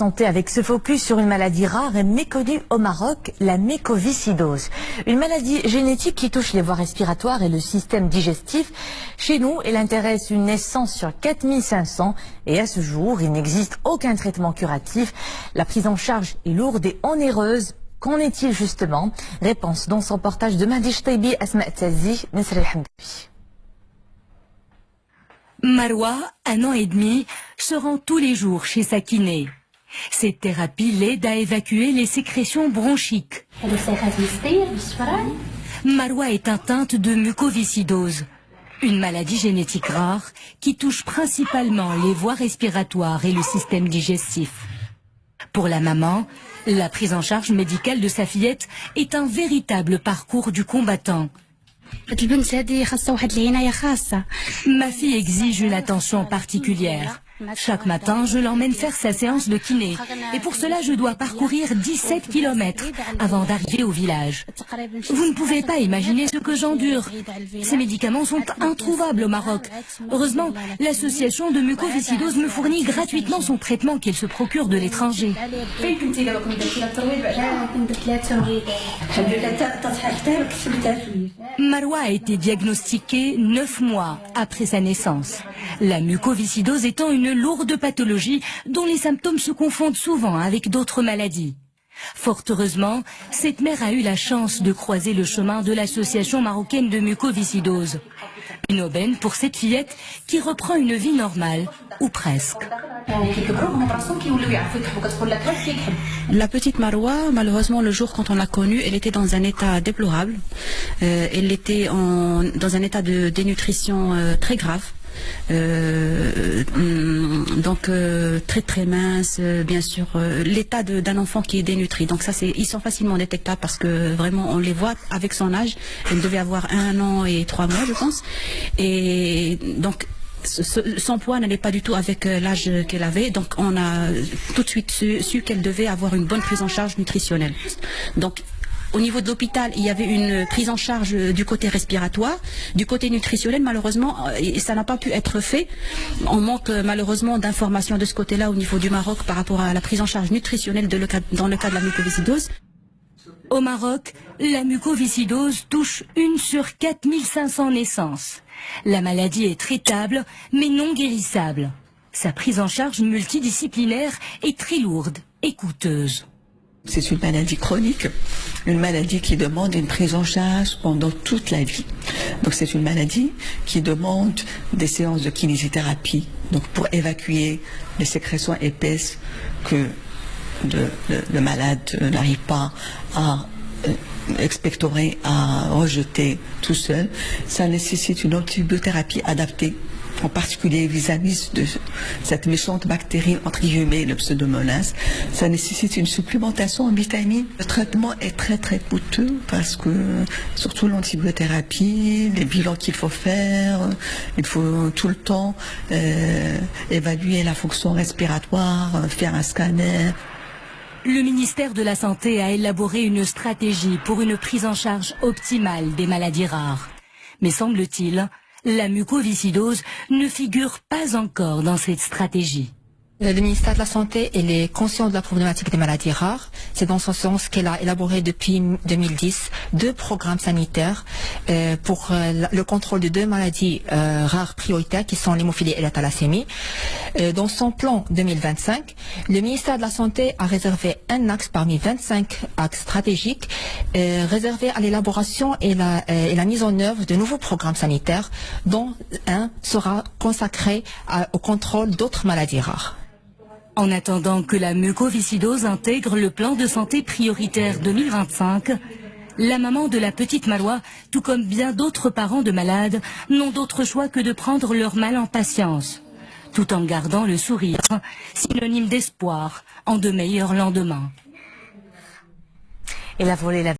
Santé avec ce focus sur une maladie rare et méconnue au Maroc, la mucoviscidose. Une maladie génétique qui touche les voies respiratoires et le système digestif. Chez nous, elle intéresse une naissance sur 4500 et à ce jour, il n'existe aucun traitement curatif. La prise en charge est lourde et onéreuse. Qu'en est-il justement? Réponse dans son portage de Mahdi Taibi, Asma Tazi, Nesri Hamdawi. Marwa, 1 an et demi, se rend tous les jours chez sa kiné. Cette thérapie l'aide à évacuer les sécrétions bronchiques. Marwa est atteinte de mucoviscidose, une maladie génétique rare qui touche principalement les voies respiratoires et le système digestif. Pour la maman, la prise en charge médicale de sa fillette est un véritable parcours du combattant. Ma fille exige une attention particulière. Chaque matin, je l'emmène faire sa séance de kiné. Et pour cela, je dois parcourir 17 km avant d'arriver au village. Vous ne pouvez pas imaginer ce que j'endure. Ces médicaments sont introuvables au Maroc. Heureusement, l'association de mucoviscidose me fournit gratuitement son traitement qu'elle se procure de l'étranger. Marwa a été diagnostiquée 9 mois après sa naissance. La mucoviscidose étant une lourde pathologie dont les symptômes se confondent souvent avec d'autres maladies. Fort heureusement, cette mère a eu la chance de croiser le chemin de l'association marocaine de mucoviscidose. Une aubaine pour cette fillette qui reprend une vie normale, ou presque. La petite Marwa, malheureusement, le jour quand on l'a connue, elle était dans un état déplorable. Elle était dans un état de dénutrition très grave. Donc très très mince, bien sûr, l'état d'un enfant qui est dénutri. Donc ça, ils sont facilement détectables parce que vraiment on les voit avec son âge. Elle devait avoir 1 an et 3 mois, je pense. Et donc son poids n'allait pas du tout avec l'âge qu'elle avait, donc on a tout de suite su qu'elle devait avoir une bonne prise en charge nutritionnelle. Donc au niveau de l'hôpital, il y avait une prise en charge du côté respiratoire, du côté nutritionnel, malheureusement, ça n'a pas pu être fait. On manque malheureusement d'informations de ce côté-là au niveau du Maroc par rapport à la prise en charge nutritionnelle dans le cas de la mucoviscidose. Au Maroc, la mucoviscidose touche 1 sur 4500 naissances. La maladie est traitable, mais non guérissable. Sa prise en charge multidisciplinaire est très lourde et coûteuse. C'est une maladie chronique, une maladie qui demande une prise en charge pendant toute la vie. Donc c'est une maladie qui demande des séances de kinésithérapie, donc pour évacuer les sécrétions épaisses que le malade n'arrive pas à expectorer, à rejeter tout seul. Ça nécessite une antibiothérapie adaptée, en particulier vis-à-vis de cette méchante bactérie, entre guillemets, le pseudomonas. Ça nécessite une supplémentation en vitamines. Le traitement est très très coûteux parce que, surtout l'antibiothérapie, les bilans qu'il faut faire, il faut tout le temps évaluer la fonction respiratoire, faire un scanner. Le ministère de la Santé a élaboré une stratégie pour une prise en charge optimale des maladies rares. Mais semble-t-il, la mucoviscidose ne figure pas encore dans cette stratégie. Le ministère de la Santé est conscient de la problématique des maladies rares. C'est dans ce sens qu'elle a élaboré depuis 2010 2 programmes sanitaires pour le contrôle de 2 maladies rares prioritaires qui sont l'hémophilie et la thalassémie. Dans son plan 2025, le ministère de la Santé a réservé un axe parmi 25 axes stratégiques réservés à l'élaboration et la mise en œuvre de nouveaux programmes sanitaires, dont un sera consacré au contrôle d'autres maladies rares. En attendant que la mucoviscidose intègre le plan de santé prioritaire 2025, la maman de la petite Marwa, tout comme bien d'autres parents de malades, n'ont d'autre choix que de prendre leur mal en patience, tout en gardant le sourire, synonyme d'espoir en de meilleurs lendemains. Et la volée,